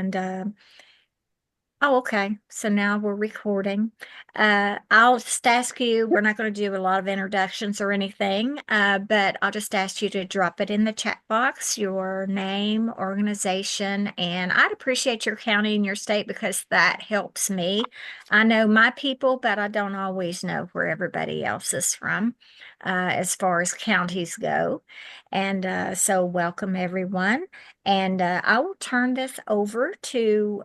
And oh, okay. So now we're recording. I'll just ask you, we're not going to do a lot of introductions or anything, but I'll just ask you to drop it in the chat box, your name, organization, and I'd appreciate your county and your state because that helps me. I know my people, but I don't always know where everybody else is from, as far as counties go. And so welcome everyone. And I will turn this over to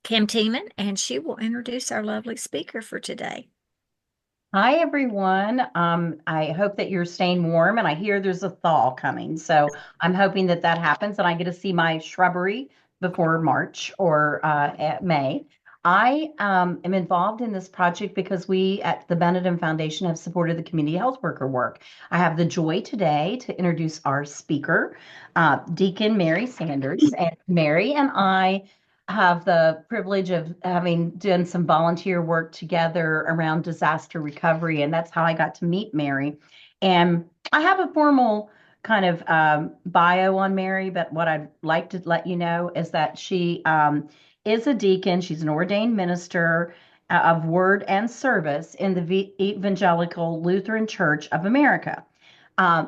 Kim Teeman, and she will introduce our lovely speaker for today. Hi, everyone. I hope that you're staying warm, and I hear there's a thaw coming. So I'm hoping that that happens, and I get to see my shrubbery before March or at May. I am involved in this project because we at the Benedum Foundation have supported the community health worker work. I have the joy today to introduce our speaker, Deacon Mary Sanders. And Mary and I have the privilege of having done some volunteer work together around disaster recovery, and that's how I got to meet Mary. And I have a formal kind of bio on Mary, but what I'd like to let you know is that she is a deacon. She's an ordained minister of word and service in the Evangelical Lutheran Church of America.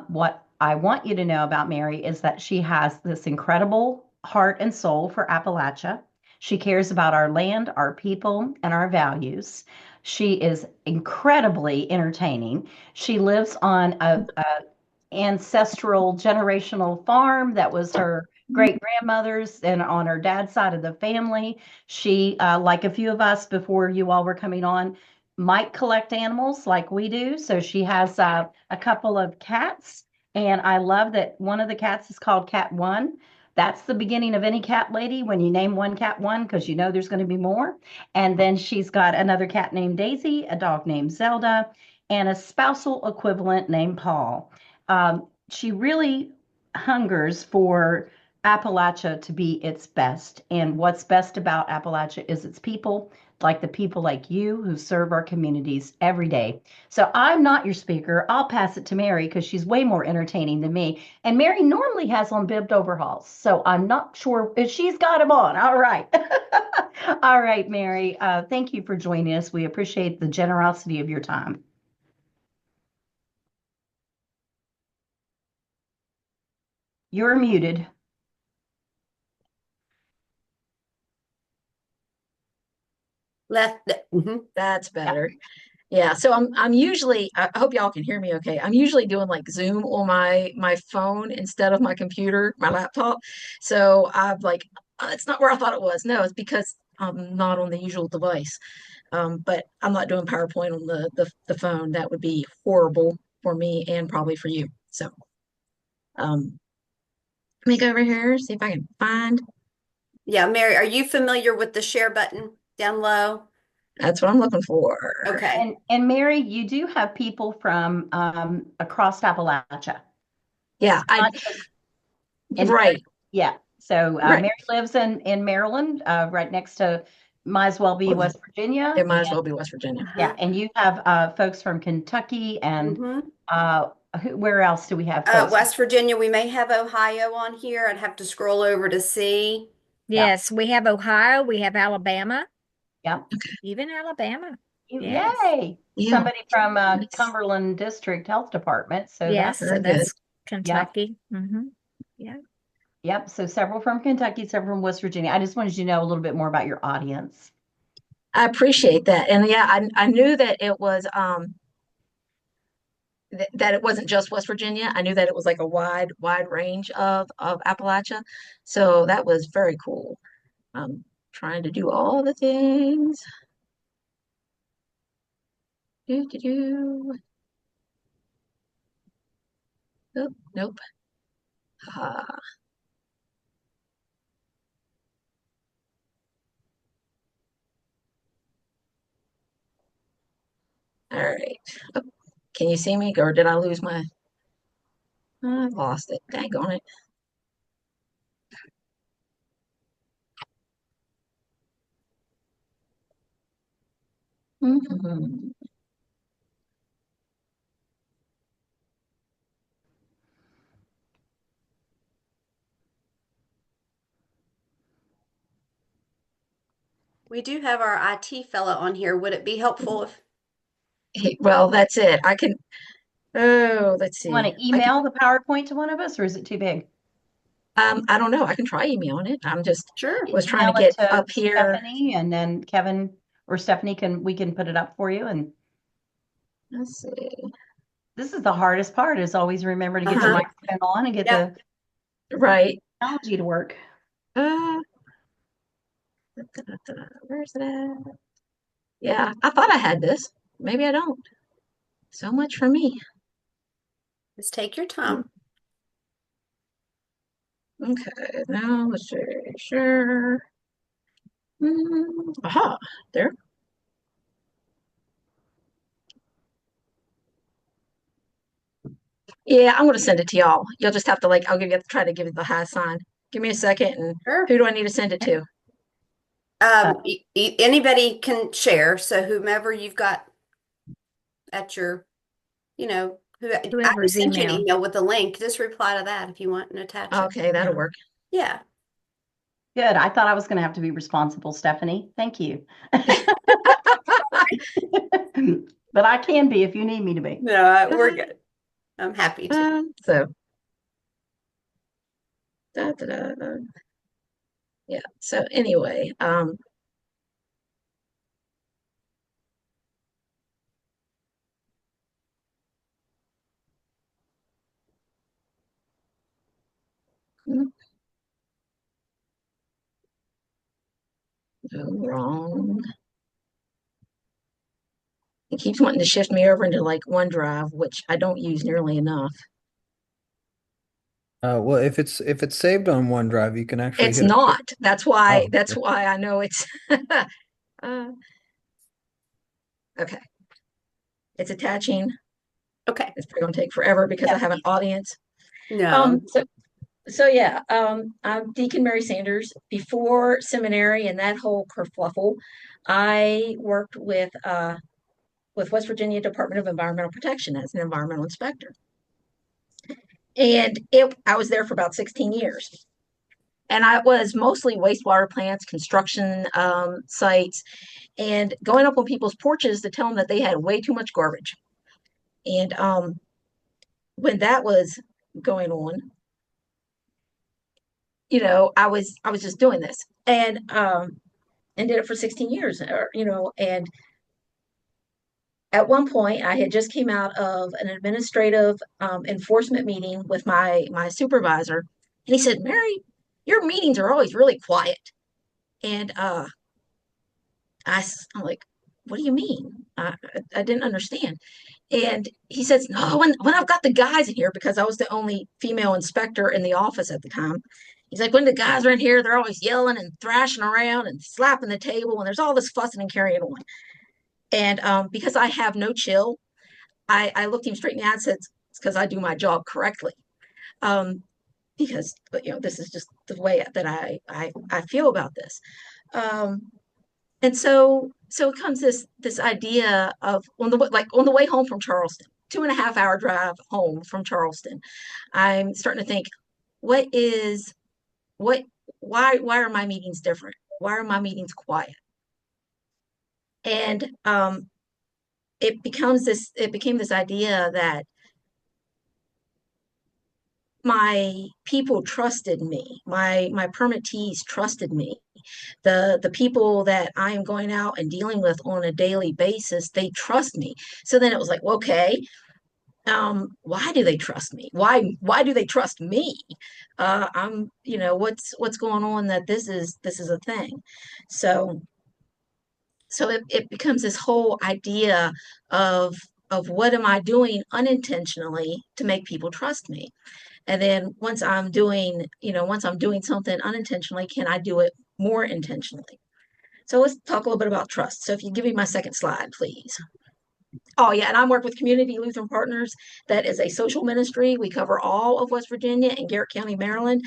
What I want you to know about Mary is that she has this incredible heart and soul for Appalachia. She cares about our land, our people, and our values. She is incredibly entertaining. She lives on a ancestral generational farm that was her great grandmother's and on her dad's side of the family. She, like a few of us before you all were coming on, might collect animals like we do. So she has a couple of cats. And I love that one of the cats is called Cat One. That's the beginning of any cat lady when you name one cat one because you know there's going to be more. And then she's got another cat named Daisy, a dog named Zelda, and a spousal equivalent named Paul. She really hungers for Appalachia to be its best. And what's best about Appalachia is its people, like the people like you who serve our communities every day. So I'm not your speaker. I'll pass it to Mary because she's way more entertaining than me. And Mary normally has on bibbed overalls. So I'm not sure if she's got them on. All right. All right, Mary. Thank you for joining us. We appreciate the generosity of your time. You're muted. Left. That's Yeah. better. Yeah. So I'm usually, I hope y'all can hear me okay. I'm usually doing like Zoom on my phone instead of my computer, my laptop. So I've like it's not where I thought it was. No, it's because I'm not on the usual device. But I'm not doing PowerPoint on the phone. That would be horrible for me and probably for you. So let me go over here, see if I can find. Yeah, Mary, are you familiar with the share button down low? That's what I'm looking for. Okay. And Mary, you do have people from across Appalachia, Yeah, I not just in Mary. right, Yeah. So right. Mary lives in Maryland, right next to, might as well be West Virginia. It might And as well be West Virginia. yeah, and you have folks from Kentucky and Mm-hmm. uh, where else do we have folks? West Virginia, we may have Ohio on here. I'd have to scroll over to see. Yeah. Yes, we have Ohio, we have Alabama, Yeah. even Alabama. Yes. Yay. Yeah, Somebody from that's Cumberland District Health Department. So Yes, that's, so very good. that's yeah. Kentucky. Yeah. Yep. So several from Kentucky, several from West Virginia. I just wanted you to know a little bit more about your audience. I appreciate that. And yeah, I knew that it was that it wasn't just West Virginia. I knew that it was like a wide range of Appalachia. So that was very cool. I'm trying to do all the things. Do do do. Nope, nope. Ah, all right. Oh, can you see me, or did I lose my? I lost it. Dang on it. Mhm. We do have our IT fellow on here. Would it be helpful if, Well, that's it. I can, oh, let's You want see. to email the PowerPoint to one of us, or is it too big? I don't know. I can try emailing it. I'm just sure. was trying to Email it get to up here. Stephanie, and then Kevin or Stephanie we can put it up for you. And Let's see. this is the hardest part, is always remember to get your Uh-huh. microphone on and get Yep. the Right. technology to work. Uh, where's it at? Yeah, I thought I had this. Maybe I don't. So much for me. Just take your time. Okay, now let's see. Sure. Aha, there. Yeah, I'm gonna send it to y'all. You'll just have to like, I'll give you try to give you the high sign. Give me a second, and Sure. who do I need to send it to? Anybody can share. So whomever you've got at your, I Whoever's just sent you an email. email with a link. Just reply to that if you want and attach it. Okay, that'll Yeah. work. Yeah. Good. I thought I was going to have to be responsible, Stephanie. Thank you. But I can be if you need me to be. No, we're good. I'm happy to. So, yeah. So anyway, wrong. It keeps wanting to shift me over into like OneDrive, which I don't use nearly enough. Well, if it's saved on OneDrive, you can actually It's hit a shift. not. That's why. Oh, That's okay. why I know it's. Okay. It's attaching. Okay. It's probably going to take forever because I Yeah. have an audience. No. So yeah, I'm Deacon Mary Sanders. Before seminary and that whole kerfluffle, I worked with West Virginia Department of Environmental Protection as an environmental inspector. And I was there for about 16 years. And I was mostly wastewater plants, construction sites, and going up on people's porches to tell them that they had way too much garbage. And when that was going on, I was just doing this and did it for 16 years, and at one point I had just came out of an administrative enforcement meeting with my supervisor, and he said, Mary, your meetings are always really quiet. And I'm like, what do you mean? I didn't understand. And he says, no, when I've got the guys in here, because I was the only female inspector in the office at the time. He's like, when the guys are in here, they're always yelling and thrashing around and slapping the table, and there's all this fussing and carrying on. And because I have no chill, I looked him straight in the eye and said, it's because I do my job correctly. Um, because this is just the way that I feel about this. And so it comes this idea of on the way home from Charleston, 2.5 hour drive home from Charleston, I'm starting to think, what is what why are my meetings different? Why are my meetings quiet? And it became this idea that my people trusted me, my permittees trusted me, the people that I am going out and dealing with on a daily basis, they trust me. So then it was like, well, okay, why do they trust me? Why do they trust me? I'm what's going on that this is a thing. So it becomes this whole idea of what am I doing unintentionally to make people trust me. And then once I'm doing something unintentionally, can I do it more intentionally? So let's talk a little bit about trust. So if you give me my second slide, please. Oh yeah, and I work with Community Lutheran Partners. That is a social ministry. We cover all of West Virginia and Garrett County, Maryland.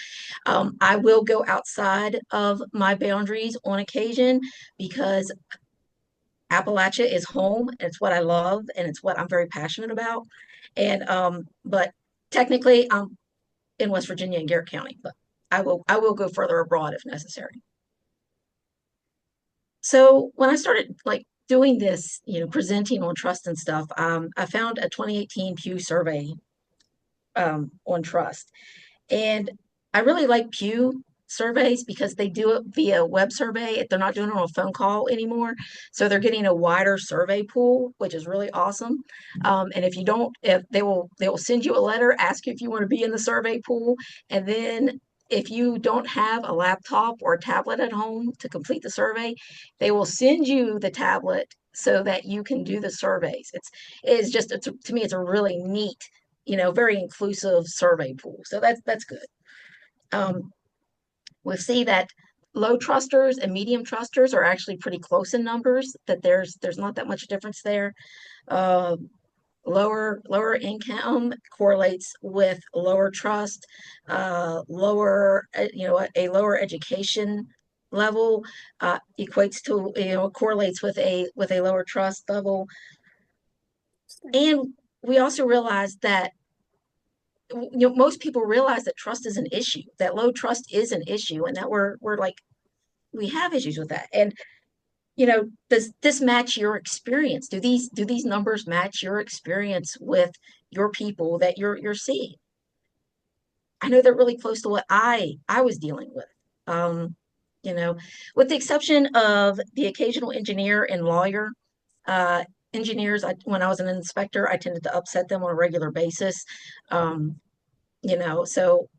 I will go outside of my boundaries on occasion because Appalachia is home. It's what I love and it's what I'm very passionate about. And but technically I'm in West Virginia and Garrett County, but I will go further abroad if necessary. So when I started like doing this, presenting on trust and stuff, I found a 2018 Pew survey on trust. And I really like Pew surveys because they do it via web survey. They're not doing it on a phone call anymore. So they're getting a wider survey pool, which is really awesome. And if you don't, if they will send you a letter, ask you if you want to be in the survey pool. And then if you don't have a laptop or a tablet at home to complete the survey, they will send you the tablet so that you can do the surveys. To me, it's a really neat, very inclusive survey pool. So that's good. We see that low trusters and medium trusters are actually pretty close in numbers, that there's not that much difference there. Uh, lower income correlates with lower trust, lower, a lower education level equates to, correlates with a lower trust level. And we also realize that most people realize that trust is an issue, that low trust is an issue, and that we're like, we have issues with that. And does this match your experience? Do these numbers match your experience with your people that you're seeing? I know they're really close to what I was dealing with. Um, with the exception of the occasional engineer and lawyer, engineers, when I was an inspector, I tended to upset them on a regular basis. Um,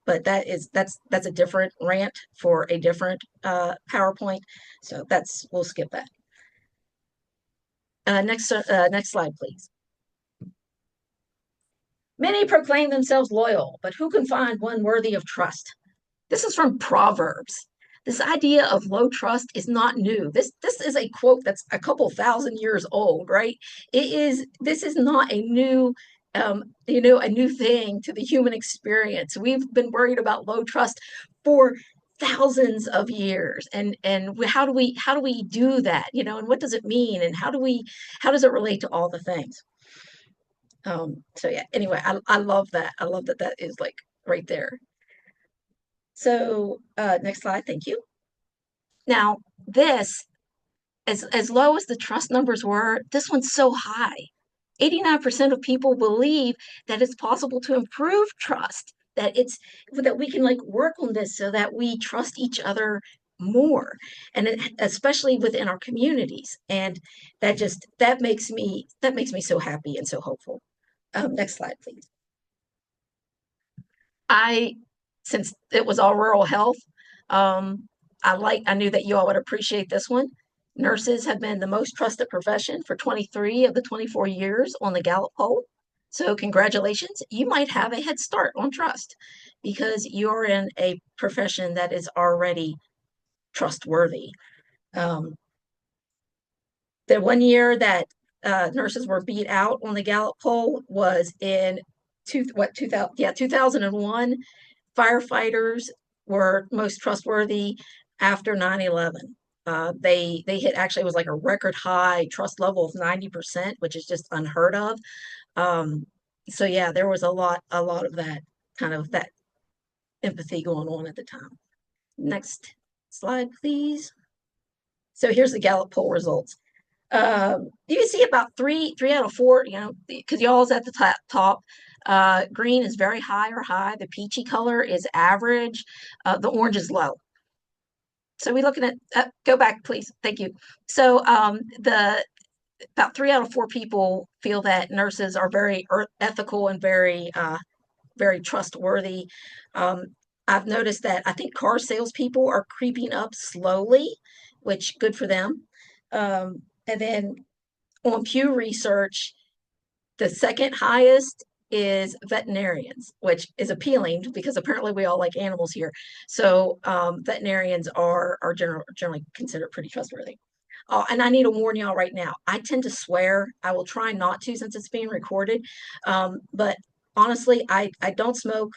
but that's a different rant for a different PowerPoint. So we'll skip that. Next slide, please. Many proclaim themselves loyal, but who can find one worthy of trust? This is from Proverbs. This idea of low trust is not new. This is a quote that's a couple thousand years old, right? This is not a new a new thing to the human experience. We've been worried about low trust for thousands of years. And how do we do that? And what does it mean? And how does it relate to all the things? So yeah, anyway, I love that. I love that is like right there. So next slide, thank you. Now, this, as low as the trust numbers were, this one's so high. 89% of people believe that it's possible to improve trust, that we can like work on this so that we trust each other more, and especially within our communities. And that makes me so happy and so hopeful. Next slide, please. Since it was all rural health, I knew that you all would appreciate this one. Nurses have been the most trusted profession for 23 of the 24 years on the Gallup poll. So congratulations, you might have a head start on trust because you're in a profession that is already trustworthy. The 1 year that nurses were beat out on the Gallup poll was in 2001. Firefighters were most trustworthy after 9/11. They hit, actually, it was like a record high trust level of 90%, which is just unheard of. So yeah, there was a lot of that kind of that empathy going on at the time. Next slide, please. So here's the Gallup poll results. You can see about three out of four, because y'all's at the top. Green is very high or high. The peachy color is average. The orange is low. So we're looking at, go back, please. Thank you. So about 3 out of 4 people feel that nurses are very ethical and very, very trustworthy. I've noticed that I think car salespeople are creeping up slowly, which good for them. And then on Pew Research, the second highest is veterinarians, which is appealing because apparently we all like animals here. So veterinarians are generally considered pretty trustworthy. And I need to warn y'all right now, I tend to swear. I will try not to since it's being recorded. But honestly, I don't smoke.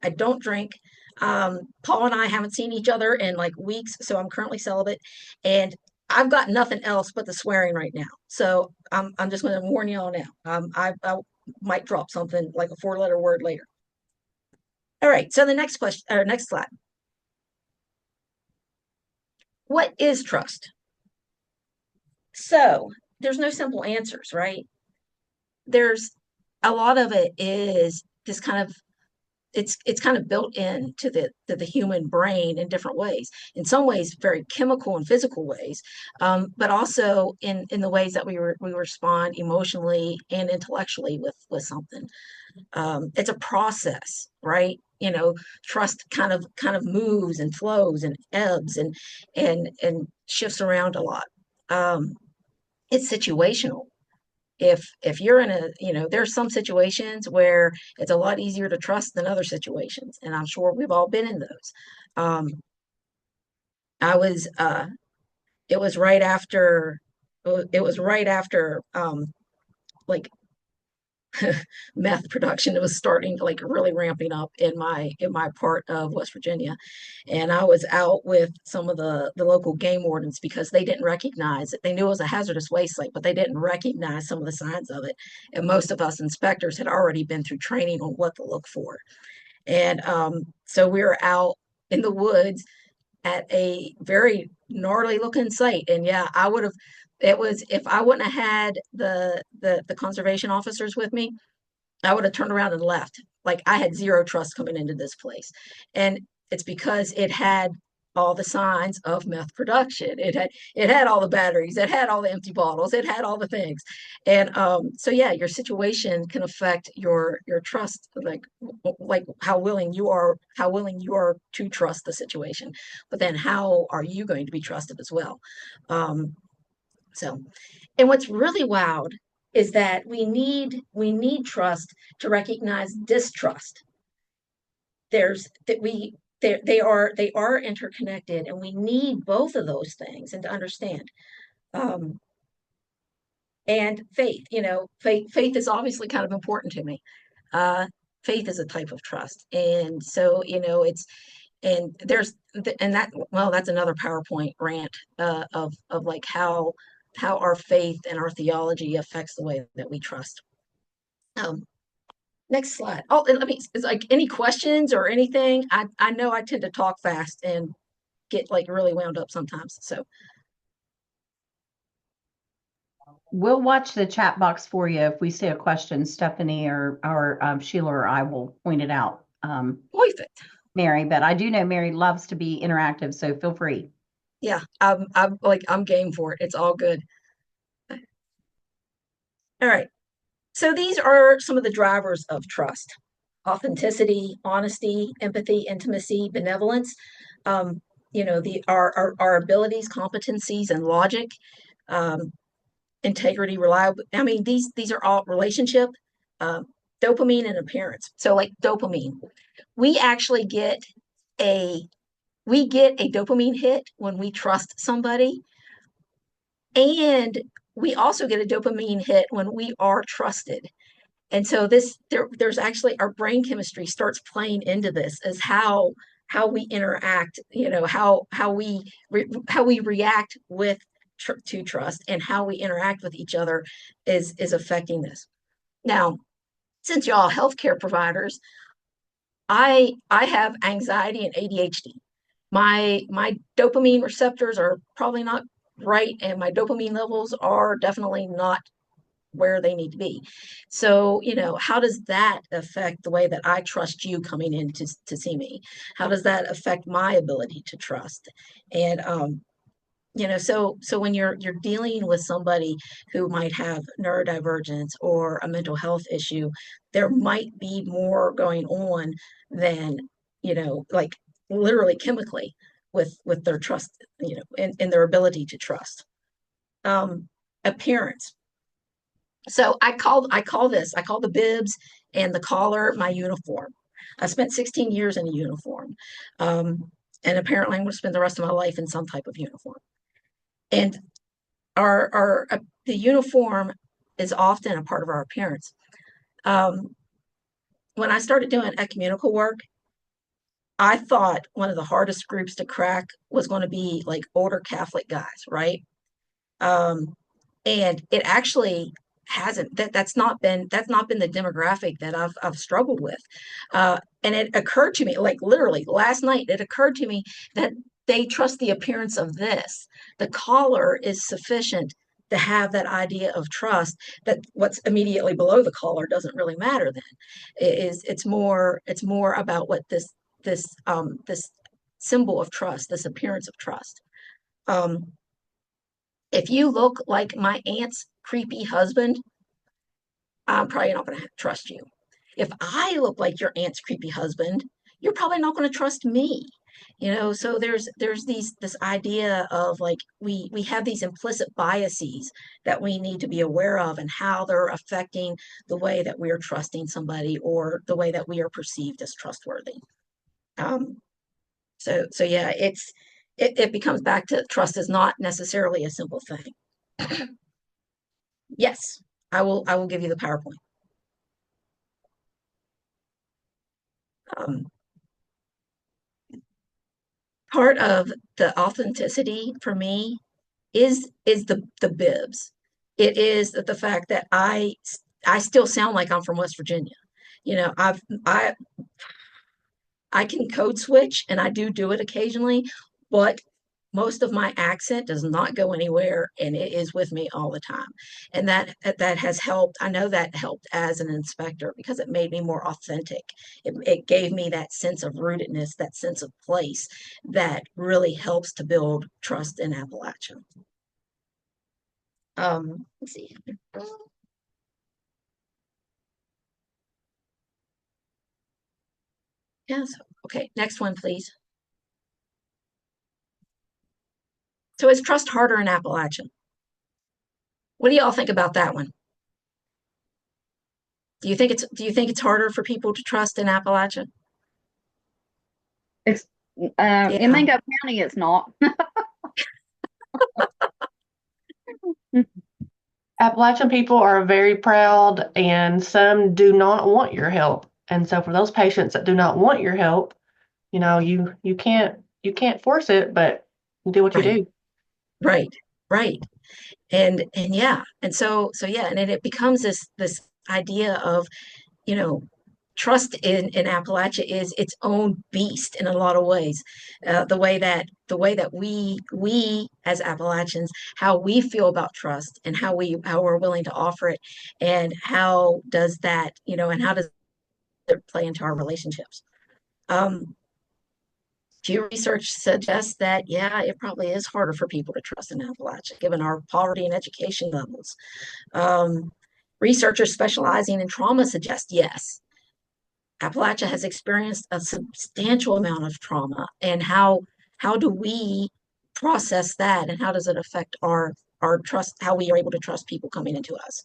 I don't drink. Paul and I haven't seen each other in like weeks, so I'm currently celibate. And I've got nothing else but the swearing right now. So I'm just going to warn y'all now. I might drop something like a 4-letter word later. All right. So the next question, or next slide. What is trust? So there's no simple answers, right? There's a lot of it is this kind of it's kind of built into the human brain in different ways. In some ways, very chemical and physical ways, but also in the ways that we respond emotionally and intellectually with something. It's a process, right? You know, trust kind of moves and flows and ebbs and shifts around a lot. Um, it's situational. If you're in a, there's some situations where it's a lot easier to trust than other situations, and I'm sure we've all been in those. um I was it was right after it was right after like meth production. It was starting like really ramping up in my part of West Virginia, and I was out with some of the local game wardens because they didn't recognize it. They knew it was a hazardous waste site, but they didn't recognize some of the signs of it. And most of us inspectors had already been through training on what to look for. And so we were out in the woods at a very gnarly looking site. And yeah, I would have, it was, if I wouldn't have had the conservation officers with me, I would have turned around and left. Like, I had zero trust coming into this place. And it's because it had all the signs of meth production. It had all the batteries, it had all the empty bottles, it had all the things. And so yeah, your situation can affect your trust, like how willing you are to trust the situation. But then how are you going to be trusted as well? Um, so, and what's really wild is that we need trust to recognize distrust. There's that we they are interconnected, and we need both of those things and to understand. Um, and faith, faith is obviously kind of important to me. Uh, Faith is a type of trust, and so it's and there's and that well that's another PowerPoint rant of like how our faith and our theology affects the way that we trust. Um, Next slide. Oh, and let me, is like any questions or anything? I know I tend to talk fast and get like really wound up sometimes. So We'll watch the chat box for you. If we see a question, Stephanie or Sheila or I will point it out, perfect. Mary. But I do know Mary loves to be interactive, so feel free. Yeah, I'm game for it. It's all good. All right. So these are some of the drivers of trust: authenticity, honesty, empathy, intimacy, benevolence. Our abilities, competencies, and logic, um, integrity, reliable. I mean, these are all relationship, uh, dopamine, and appearance. So, like dopamine, we actually a get a dopamine hit when we trust somebody, and we also get a dopamine hit when we are trusted. And so there's actually our brain chemistry starts playing into this as how we interact, how we react to trust, and how we interact with each other is affecting this. Now, since y'all healthcare providers, I have anxiety and ADHD. My dopamine receptors are probably not right, and my dopamine levels are definitely not where they need to be. So, how does that affect the way that I trust you coming in to see me? How does that affect my ability to trust? And so when you're dealing with somebody who might have neurodivergence or a mental health issue, there might be more going on than, like literally chemically with their trust, in their ability to trust. Appearance. So I call the bibs and the collar my uniform. I spent 16 years in a uniform. And apparently I'm going to spend the rest of my life in some type of uniform. And the uniform is often a part of our appearance. When I started doing ecumenical work, I thought one of the hardest groups to crack was going to be like older Catholic guys, right? And it actually hasn't. That's not been the demographic that I've struggled with. And it occurred to me, like literally last night, it occurred to me that they trust the appearance of this. The collar is sufficient to have that idea of trust, that what's immediately below the collar doesn't really matter then. It's more about what this symbol of trust, this appearance of trust. If you look like my aunt's creepy husband, I'm probably not going to trust you. If I look like your aunt's creepy husband, you're probably not going to trust me. So there's this idea of like we have these implicit biases that we need to be aware of, and how they're affecting the way that we are trusting somebody, or the way that we are perceived as trustworthy. So yeah, it becomes back to trust is not necessarily a simple thing. Yes, I will give you the PowerPoint. Part of the authenticity for me is the bibs. It is the fact that I still sound like I'm from West Virginia. I can code switch, and I do it occasionally, but most of my accent does not go anywhere, and it is with me all the time. And that has helped. I know that helped as an inspector, because it made me more authentic. It gave me that sense of rootedness, that sense of place, that really helps to build trust in Appalachia. Let's see. Yes. Okay. Next one, please. So is trust harder in Appalachia? What do y'all think about that one? Do you think it's harder for people to trust in Appalachia? It's in Yeah. Mango County, it's not. Appalachian people are very proud, and some do not want your help. And so for those patients that do not want your help, you can't force it, but you do what you Right. do. Right. And yeah. And so yeah, and then it becomes this idea of, trust in Appalachia is its own beast in a lot of ways. The way that we as Appalachians, how we feel about trust, and how we're willing to offer it, and how does that, and how does it play into our relationships. Pew research suggests that, yeah, it probably is harder for people to trust in Appalachia, given our poverty and education levels. Researchers specializing in trauma suggest, yes, Appalachia has experienced a substantial amount of trauma, and how do we process that, and how does it affect our trust, how we are able to trust people coming into us.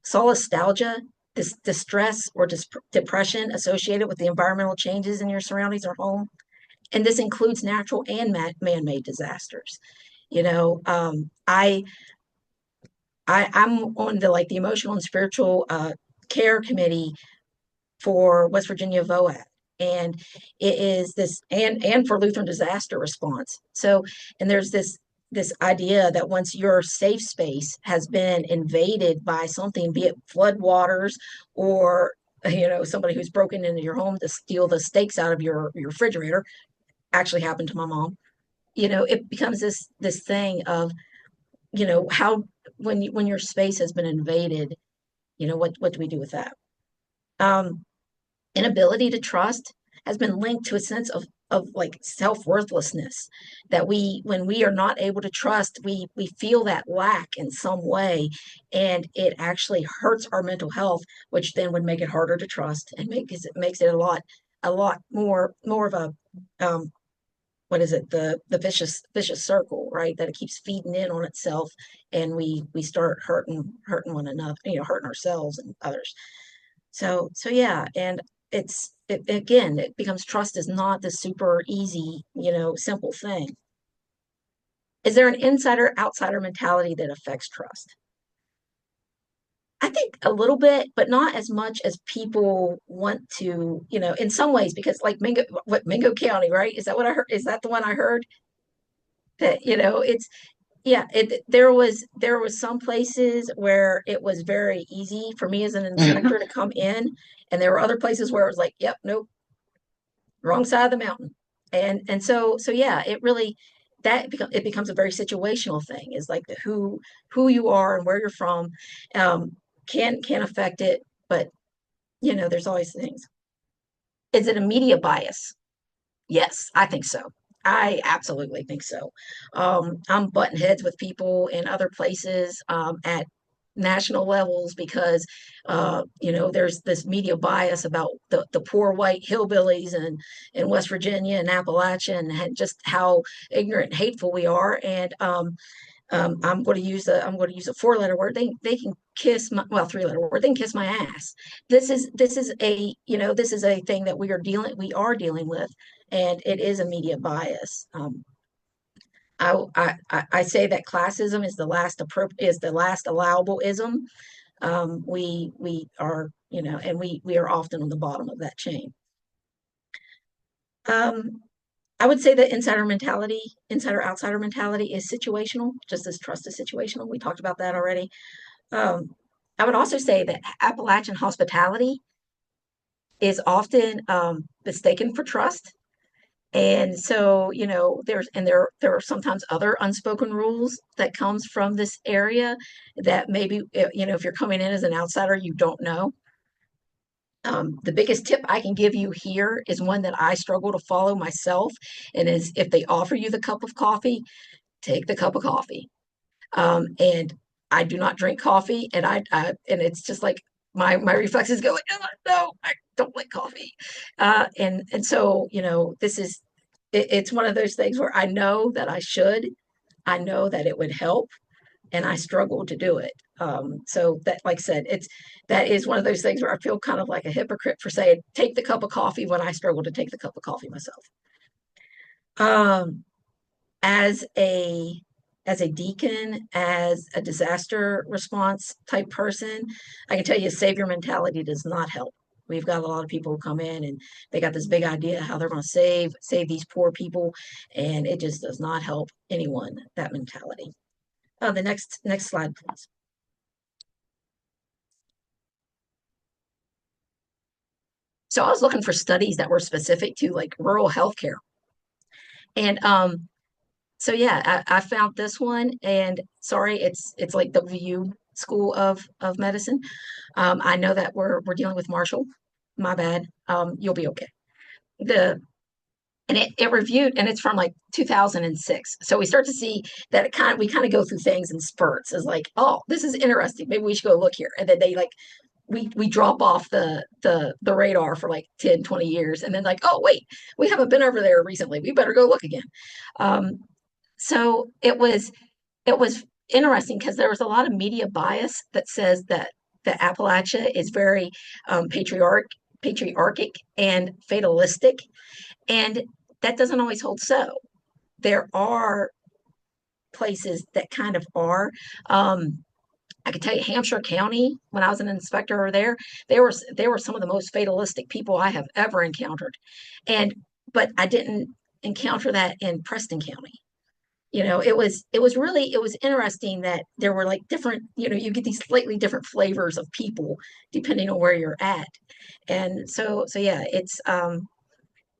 Solastalgia, this distress or depression associated with the environmental changes in your surroundings or home, and this includes natural and man-made disasters. I'm on the emotional and spiritual care committee for West Virginia VOAD. And it is this, and for Lutheran disaster response. So, and there's this idea that once your safe space has been invaded by something, be it flood waters, or somebody who's broken into your home to steal the steaks out of your refrigerator, actually happened to my mom. It becomes this thing of, how, when your space has been invaded, what do we do with that? Inability to trust has been linked to a sense of like self-worthlessness, that when we are not able to trust, we feel that lack in some way, and it actually hurts our mental health, which then would make it harder to trust, and makes it a lot more of a what is it, the vicious circle, right, that it keeps feeding in on itself, and we start hurting one another, hurting ourselves and others. So yeah, and again, it becomes, trust is not the super easy, simple thing. Is there an insider outsider mentality that affects trust? I think a little bit, but not as much as people want to, in some ways, because like Mingo County, right? Is that what I heard? Is that the one I heard? That, it's, yeah, there was some places where it was very easy for me as an inspector to come in, and there were other places where it was like, yep, nope, wrong side of the mountain. And so yeah, it really, it becomes a very situational thing. Is like the who you are and where you're from can affect it, but there's always things. Is it a media bias? Yes, I think so. I absolutely think so. I'm butting heads with people in other places at national levels because there's this media bias about the poor white hillbillies in West Virginia and Appalachia and just how ignorant and hateful we are. And I'm going to use a 4-letter word. They can kiss my, well, 3-letter word. They can kiss my ass. This is a thing that we are dealing with, and it is a media bias. I say that classism is the last allowable ism. We are, and we are often on the bottom of that chain. I would say that insider outsider mentality is situational, just as trust is situational. We talked about that already. I would also say that Appalachian hospitality is often mistaken for trust. And so, there are sometimes other unspoken rules that comes from this area that maybe, if you're coming in as an outsider, you don't know. The biggest tip I can give you here is one that I struggle to follow myself, and is if they offer you the cup of coffee, take the cup of coffee. And I do not drink coffee, and and it's just like my reflexes go, oh, no, I don't like coffee. And so it's one of those things where I know that I know that it would help, and I struggle to do it. So that, like I said, that is one of those things where I feel kind of like a hypocrite for saying take the cup of coffee when I struggle to take the cup of coffee myself. As a deacon, as a disaster response type person, I can tell you savior mentality does not help. We've got a lot of people who come in and they got this big idea how they're going to save these poor people, and it just does not help anyone, that mentality. The next slide, please. So I was looking for studies that were specific to like rural healthcare. And so yeah, I found this one, and sorry, it's like WU School of Medicine. I know that we're dealing with Marshall. My bad. You'll be okay. And it reviewed, and it's from like 2006. So we start to see that we kind of go through things in spurts. As like, oh, this is interesting. Maybe we should go look here. And then they like we drop off the radar for like 10, 20 years, and then like, oh wait, we haven't been over there recently. We better go look again. So it was interesting because there was a lot of media bias that says that the Appalachia is very patriarchic and fatalistic, and that doesn't always hold so. There are places that kind of are. I can tell you, Hampshire County, when I was an inspector over there, they were some of the most fatalistic people I have ever encountered, but I didn't encounter that in Preston County. It was interesting that there were like different, you get these slightly different flavors of people depending on where you're at. And so yeah, it's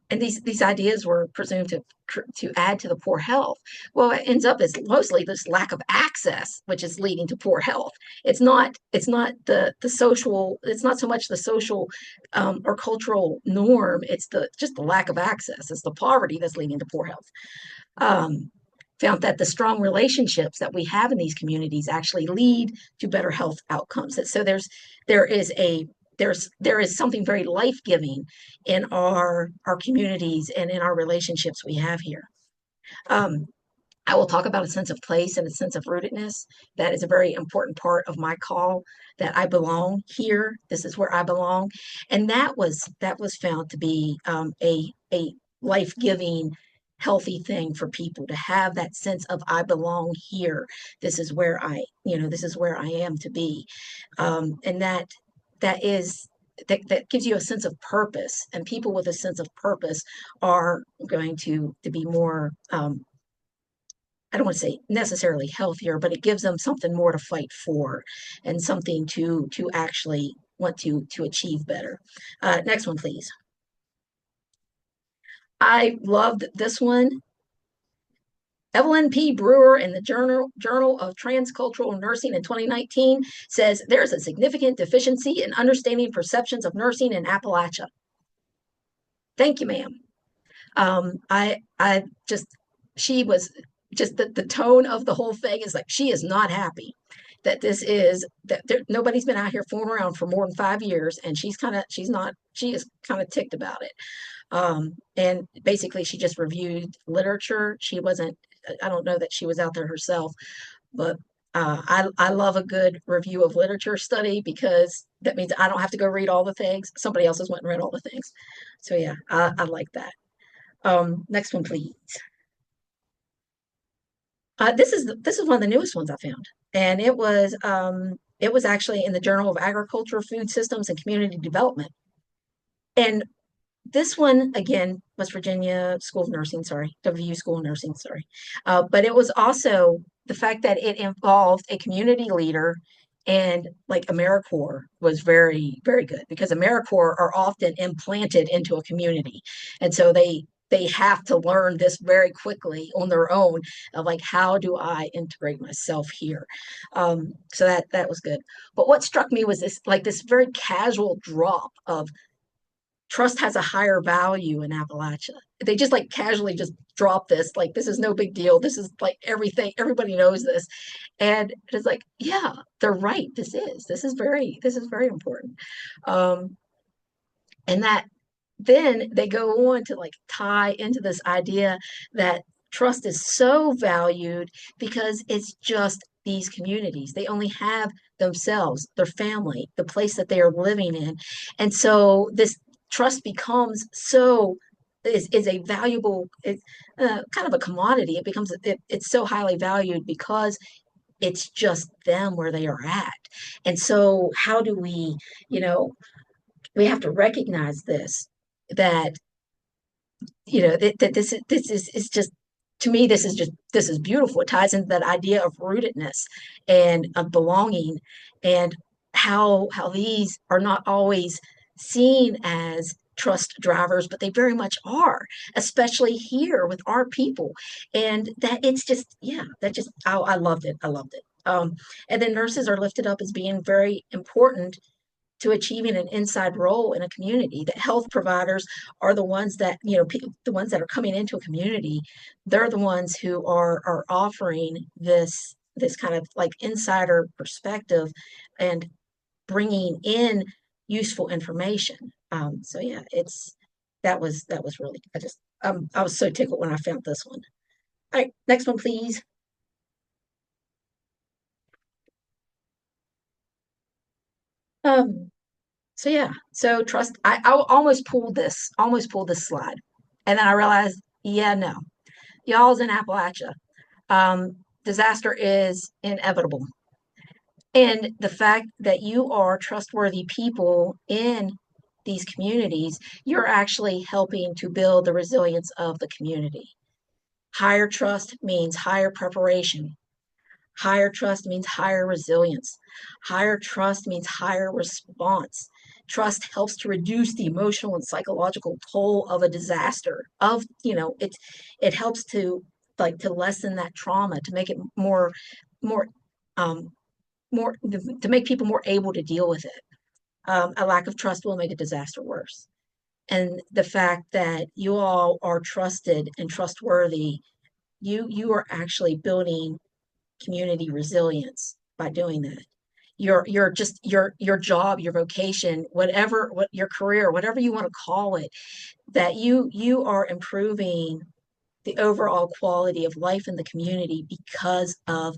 and these ideas were presumed to add to the poor health. Well, it ends up as mostly this lack of access, which is leading to poor health. It's not the social, it's not so much the social or cultural norm. It's just the lack of access. It's the poverty that's leading to poor health. Found that the strong relationships that we have in these communities actually lead to better health outcomes. So there is something very life-giving in our communities and in our relationships we have here. I will talk about a sense of place and a sense of rootedness. That is a very important part of my call, that I belong here. This is where I belong. And that was found to be a life-giving, healthy thing for people to have, that sense of I belong here. This is where this is where I am to be. And that gives you a sense of purpose, and people with a sense of purpose are going to be more I don't want to say necessarily healthier, but it gives them something more to fight for and something to actually want to achieve better. Next one, please. I loved this one. Evelyn P. Brewer in the Journal of Transcultural Nursing in 2019 says there's a significant deficiency in understanding perceptions of nursing in Appalachia. Thank you, ma'am. I just, she was just the tone of the whole thing is like, she is not happy that this is, that nobody's been out here fooling around for more than 5 years. And she is kind of ticked about it. And basically she just reviewed literature. I don't know that she was out there herself, but I love a good review of literature study because that means I don't have to go read all the things. Somebody else has went and read all the things. So yeah, I like that. Next one, please. This is one of the newest ones I found, and it was actually in the Journal of Agriculture, Food Systems, and Community Development. And this one, again, West Virginia School of Nursing, sorry, WVU School of Nursing, sorry. But it was also the fact that it involved a community leader and like AmeriCorps was very, very good because AmeriCorps are often implanted into a community. And so they have to learn this very quickly on their own of like, how do I integrate myself here? So that was good. But what struck me was this very casual drop of trust has a higher value in Appalachia. They just like casually just drop this, like this is no big deal. This is like everything, everybody knows this. And it's like, yeah, they're right. This is very important. And that then they go on to like tie into this idea that trust is so valued because it's just these communities. They only have themselves, their family, the place that they are living in. And so this trust becomes is a valuable, kind of a commodity. It's so highly valued because it's just them where they are at. And so how do we, we have to recognize this, that that this is just, to me, this is beautiful. It ties into that idea of rootedness and of belonging, and how these are not always seen as trust drivers, but they very much are, especially here with our people. And that it's just, yeah, that just, I loved it. I loved it. And then nurses are lifted up as being very important to achieving an inside role in a community. That health providers are the ones that, the ones that are coming into a community, they're the ones who are offering this kind of like insider perspective and bringing in useful information. So yeah, that was really, I was so tickled when I found this one. All right, next one, please. So yeah, so trust, I almost pulled this slide. And then I realized, yeah, no, y'all's in Appalachia. Disaster is inevitable. And the fact that you are trustworthy people in these communities, you're actually helping to build the resilience of the community. Higher trust means higher preparation. Higher trust means higher resilience. Higher trust means higher response. Trust helps to reduce the emotional and psychological toll of a disaster. It helps to lessen that trauma, to make it more to make people more able to deal with it. A lack of trust will make a disaster worse. And the fact that you all are trusted and trustworthy, you are actually building community resilience by doing that. Your job, your vocation, what your career, whatever you want to call it, that you are improving the overall quality of life in the community because of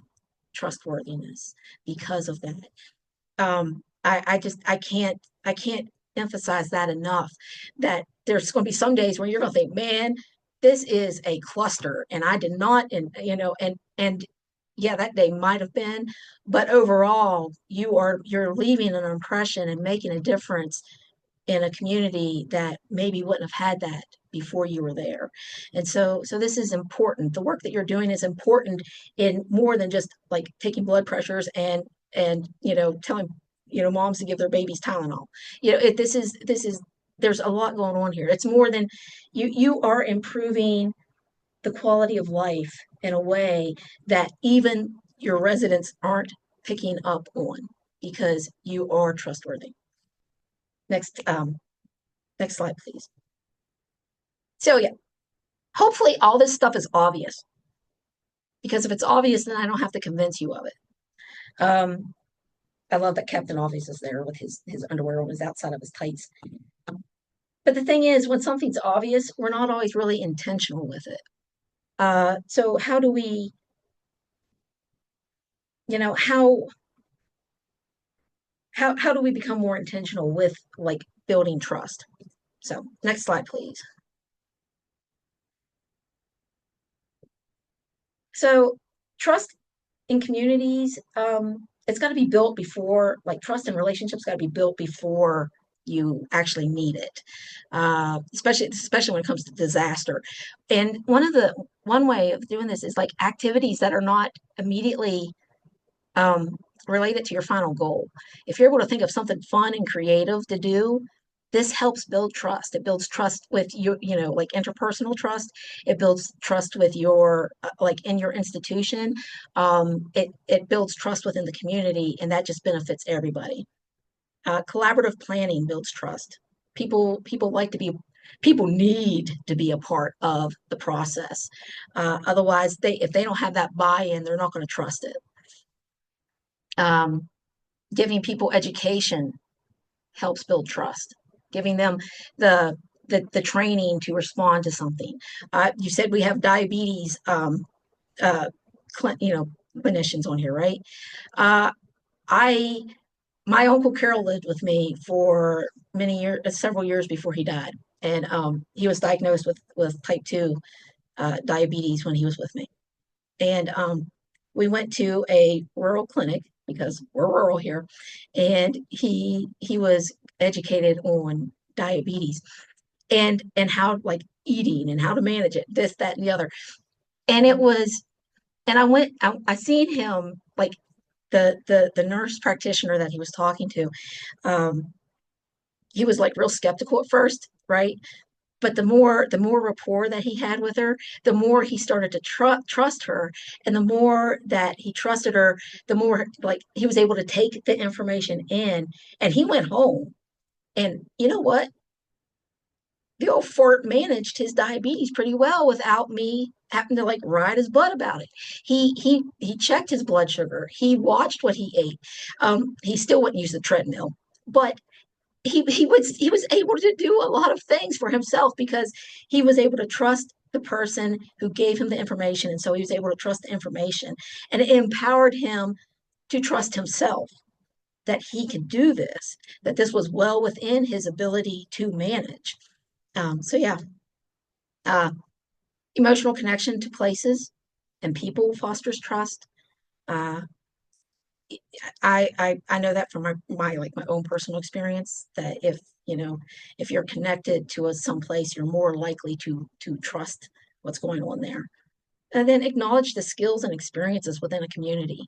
trustworthiness, because of that. I can't emphasize that enough, that there's going to be some days where you're going to think, man, this is a cluster, and I did not, and yeah, that day might have been, but overall, you're leaving an impression and making a difference in a community that maybe wouldn't have had that before you were there. And so this is important. The work that you're doing is important in more than just like taking blood pressures and telling moms to give their babies Tylenol. This is there's a lot going on here. It's more than you are improving the quality of life in a way that even your residents aren't picking up on because you are trustworthy. Next, next slide, please. So yeah, hopefully all this stuff is obvious, because if it's obvious, then I don't have to convince you of it. I love that Captain Obvious is there with his underwear on his outside of his tights. But the thing is, when something's obvious, we're not always really intentional with it. So how do we, how do we become more intentional with like building trust? So next slide, please. So trust in communities, it's got to be built before, like trust in relationships got to be built before you actually need it, especially when it comes to disaster. And one way of doing this is like activities that are not immediately related to your final goal. If you're able to think of something fun and creative to do, this helps build trust. It builds trust with you, like interpersonal trust. It builds trust with your, like in your institution. It builds trust within the community, and that just benefits everybody. Collaborative planning builds trust. People need to be a part of the process. Otherwise, if they don't have that buy-in, they're not going to trust it. Giving people education helps build trust. Giving them the training to respond to something. You said we have diabetes, clinicians on here, right? My Uncle Carol lived with me for many years, several years before he died, and he was diagnosed with type 2 diabetes when he was with me. And we went to a rural clinic because we're rural here, and he was educated on diabetes and how like eating and how to manage it, this, that, and the other. And I seen him, like the nurse practitioner that he was talking to. He was like real skeptical at first, right? But the more rapport that he had with her, the more he started to trust her, and the more that he trusted her, the more like he was able to take the information in. And he went home, and you know what? The old fort managed his diabetes pretty well without me having to like ride his butt about it. He checked his blood sugar. He watched what he ate. He still wouldn't use the treadmill, but he was able to do a lot of things for himself because he was able to trust the person who gave him the information, and so he was able to trust the information, and it empowered him to trust himself that he could do this, that this was well within his ability to manage. So yeah, emotional connection to places and people fosters trust. Uh, I know that from my own personal experience, that if you're connected to some place, you're more likely to trust what's going on there. And then acknowledge the skills and experiences within a community.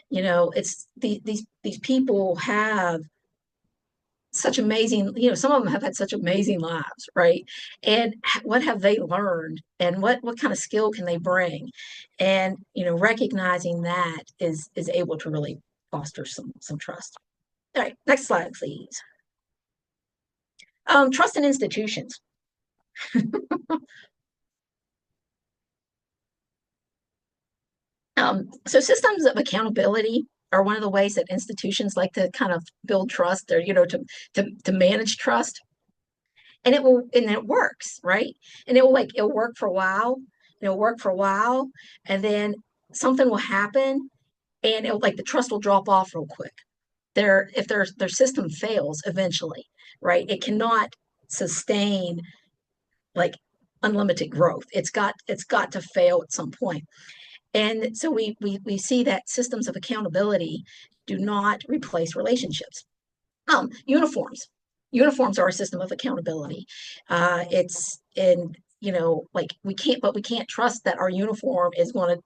It's these people have such amazing, some of them have had such amazing lives, right? And what have they learned, and what kind of skill can they bring? And recognizing that is able to really foster some trust. All right, next slide, please. Trust in institutions. So systems of accountability are one of the ways that institutions like to kind of build trust, or to manage trust. And it works, right? And it'll work for a while, and then something will happen, and it'll like the trust will drop off real quick. If their system fails eventually, right? It cannot sustain like unlimited growth. It's got to fail at some point. And so we see that systems of accountability do not replace relationships. Uniforms. Uniforms are a system of accountability. It's in, like we can't trust that our uniform is going to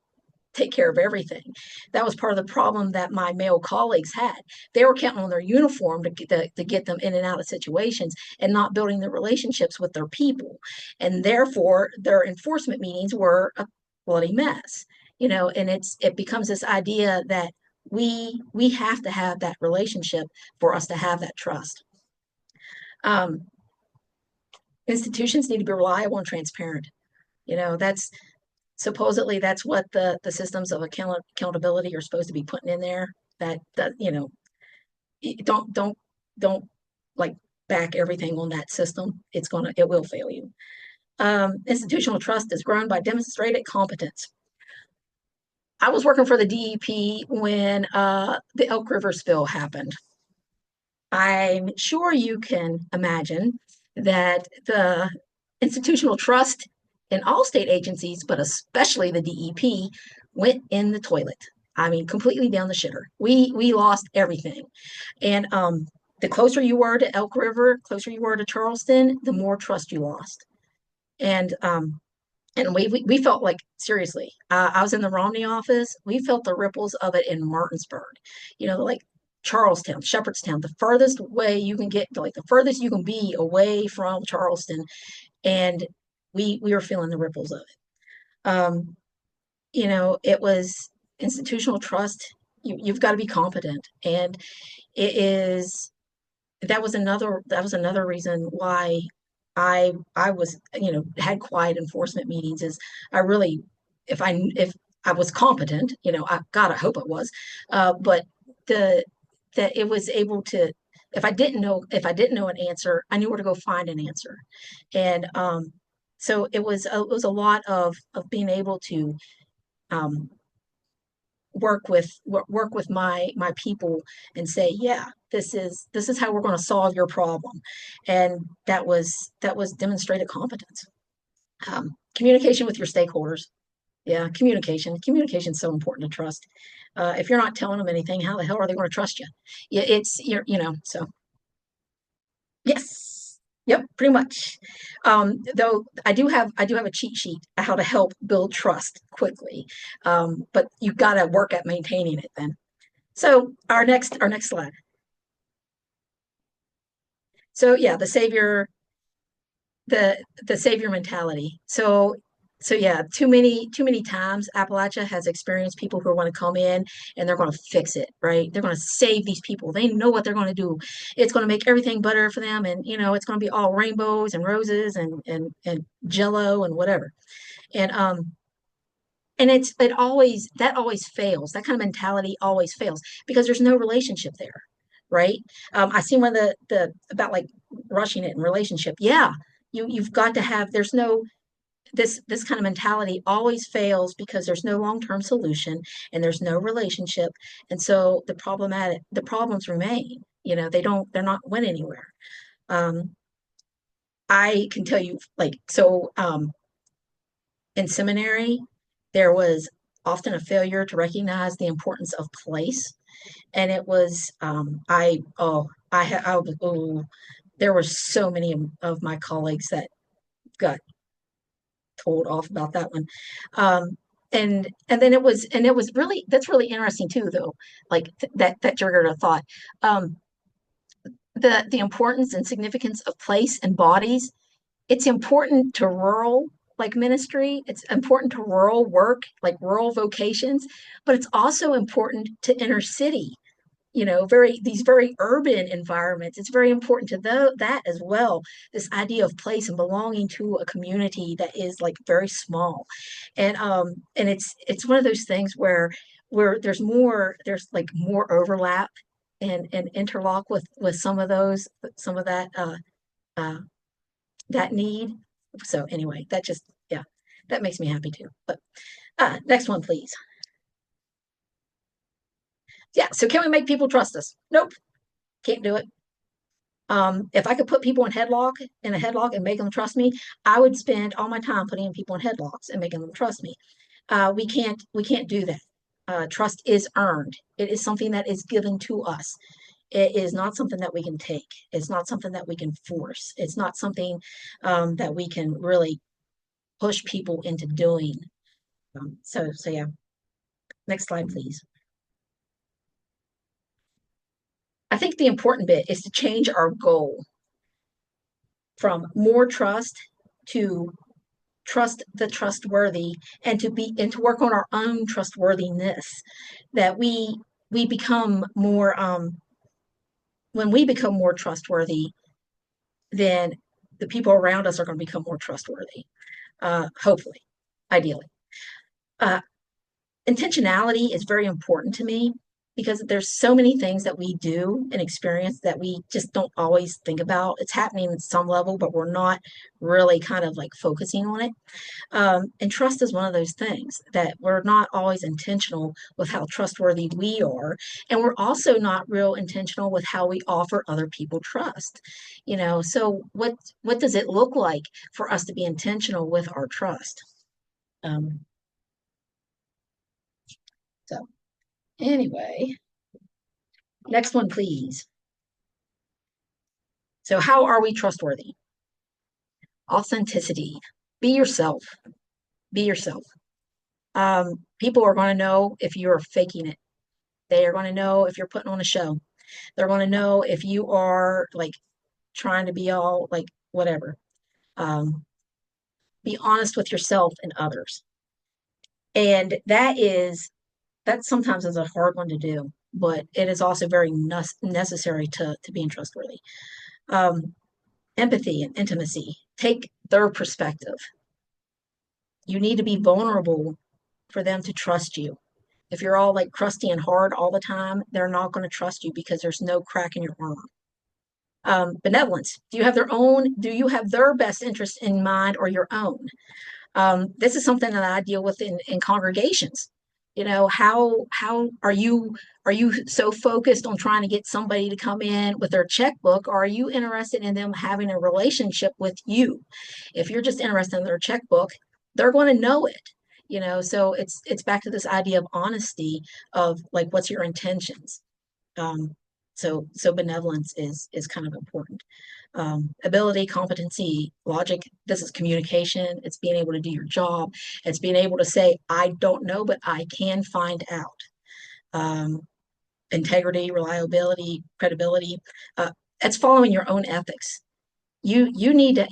take care of everything. That was part of the problem that my male colleagues had. They were counting on their uniform to get them in and out of situations and not building the relationships with their people. And therefore, their enforcement meetings were a bloody mess, and it becomes this idea that we have to have that relationship for us to have that trust. Institutions need to be reliable and transparent. That's supposedly that's what the systems of accountability are supposed to be putting in there. That don't like back everything on that system. It will fail you. Institutional trust is grown by demonstrated competence. I was working for the DEP when the Elk River spill happened. I'm sure you can imagine that the institutional trust in all state agencies, but especially the DEP, went in the toilet. I mean, completely down the shitter. We lost everything. And the closer you were to Elk River, closer you were to Charleston, the more trust you lost. And we felt like, seriously, I was in the Romney office. We felt the ripples of it in Martinsburg, like Charlestown, Shepherdstown, the furthest way you can get, like the furthest you can be away from Charleston. And we were feeling the ripples of it. It was institutional trust. You've got to be competent. And that was another reason why I was, had quiet enforcement meetings. Is I really, if I was competent, I hope it was, but that it was able to, if I didn't know an answer, I knew where to go find an answer. And so it was a lot of being able to work with my people and say, yeah, this is how we're going to solve your problem. And that was demonstrated competence. Communication with your stakeholders. Yeah, communication is so important to trust. If you're not telling them anything, how the hell are they going to trust you? Yeah, so yes, yep, pretty much. Though I do have a cheat sheet how to help build trust quickly, but you've got to work at maintaining it then. So our next slide. So yeah, the savior mentality. So yeah, too many times Appalachia has experienced people who want to come in and they're going to fix it, right? They're going to save these people. They know what they're going to do. It's going to make everything better for them, and it's going to be all rainbows and roses and jello and whatever. And that always fails. That kind of mentality always fails because there's no relationship there, right? I see one of the about like rushing it in relationship. Yeah, you've got to have. There's no this kind of mentality always fails because there's no long-term solution and there's no relationship, and so the problems remain. They're not went anywhere. I can tell you, in seminary, there was often a failure to recognize the importance of place, and it was there were so many of my colleagues that got told off about that one. And then it was really, that's really interesting too, though, like that triggered a thought. The importance and significance of place and bodies. It's important to rural like ministry. It's important to rural work, like rural vocations, but it's also important to inner city, these very urban environments. It's very important to that as well. This idea of place and belonging to a community that is like very small. And it's one of those things where there's like more overlap and interlock with some of that need. So anyway, that makes me happy too. But next one, please. Yeah, so can we make people trust us? Nope, can't do it. If I could put people in a headlock and make them trust me, I would spend all my time putting people in headlocks and making them trust me. We can't do that. Trust is earned. It is something that is given to us. It is not something that we can take. It's not something that we can force. It's not something that we can really push people into doing. So yeah. Next slide, please. I think the important bit is to change our goal from more trust to trust the trustworthy, and to work on our own trustworthiness, that we become more when we become more trustworthy, then the people around us are going to become more trustworthy, hopefully, ideally. Intentionality is very important to me, because there's so many things that we do and experience that we just don't always think about. It's happening at some level, but we're not really kind of like focusing on it. And trust is one of those things that we're not always intentional with how trustworthy we are. And we're also not real intentional with how we offer other people trust. So what does it look like for us to be intentional with our trust? So anyway, next one, please. So how are we trustworthy? Authenticity. Be yourself. Be yourself. People are going to know if you're faking it. They are going to know if you're putting on a show. They're going to know if you are like trying to be all like whatever. Be honest with yourself and others. And that sometimes is a hard one to do, but it is also very necessary to being trustworthy. Empathy and intimacy. Take their perspective. You need to be vulnerable for them to trust you. If you're all like crusty and hard all the time, they're not going to trust you because there's no crack in your armor. Benevolence. Do you have their best interest in mind or your own? This is something that I deal with in congregations. How are you so focused on trying to get somebody to come in with their checkbook, or are you interested in them having a relationship with you? If you're just interested in their checkbook, they're going to know it. So it's back to this idea of honesty, of like, what's your intentions? So benevolence is kind of important. Ability, competency, logic. This is communication. It's being able to do your job. It's being able to say, I don't know, but I can find out. Integrity, reliability, credibility. It's following your own ethics. You need to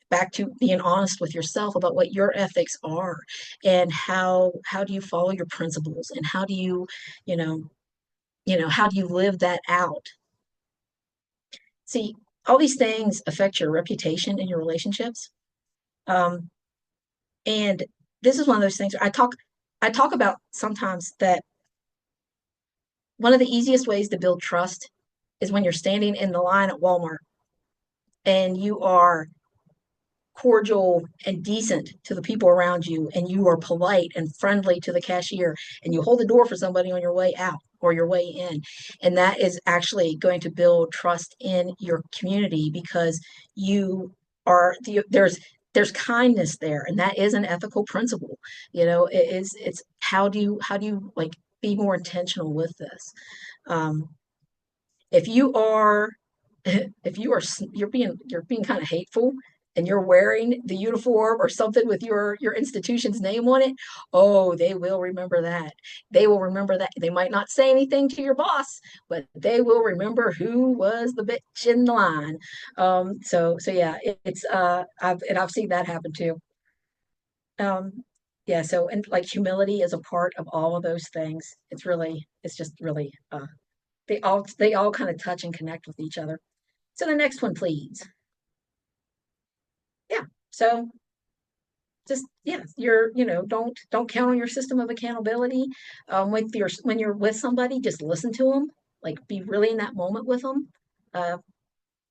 back to being honest with yourself about what your ethics are, and how do you follow your principles, and how do you live that out. See, all these things affect your reputation and your relationships. And this is one of those things I talk about sometimes, that one of the easiest ways to build trust is when you're standing in the line at Walmart and you are cordial and decent to the people around you, and you are polite and friendly to the cashier, and you hold the door for somebody on your way out or your way in. And that is actually going to build trust in your community, because there's kindness there, and that is an ethical principle. It's how do you like be more intentional with this? If you are you're being kind of hateful, and you're wearing the uniform or something with your institution's name on it, oh, they will remember that. They will remember that. They might not say anything to your boss, but they will remember who was the bitch in the line. So yeah, I've seen that happen too. Yeah, so, and like humility is a part of all of those things. It's just really they all kind of touch and connect with each other. So the next one, please. Yeah. So just, yeah, don't count on your system of accountability. When you're with somebody, just listen to them, like be really in that moment with them. Uh,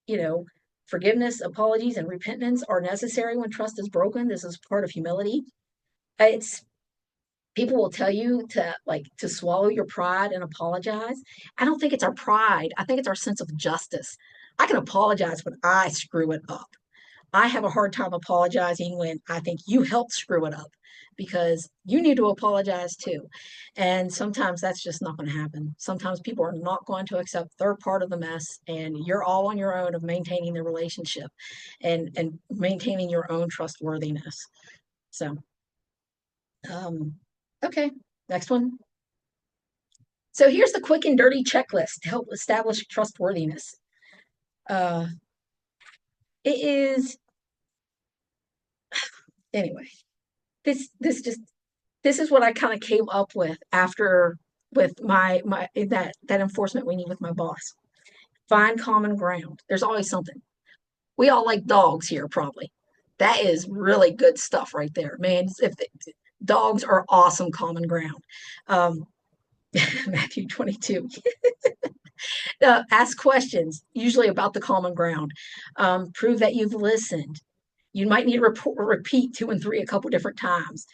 you know, Forgiveness, apologies, and repentance are necessary when trust is broken. This is part of humility. It's People will tell you to swallow your pride and apologize. I don't think it's our pride. I think it's our sense of justice. I can apologize when I screw it up. I have a hard time apologizing when I think you helped screw it up, because you need to apologize too. And sometimes that's just not going to happen. Sometimes people are not going to accept their part of the mess, and you're all on your own of maintaining the relationship and maintaining your own trustworthiness. So, okay. Next one. So here's the quick and dirty checklist to help establish trustworthiness. It is anyway. This is what I kind of came up with after with my that enforcement meeting with my boss. Find common ground. There's always something. We all like dogs here, probably. That is really good stuff right there, man. Dogs are awesome common ground. Matthew 22. Ask questions, usually about the common ground. Prove that you've listened. You might need to repeat 2 and 3 a couple different times.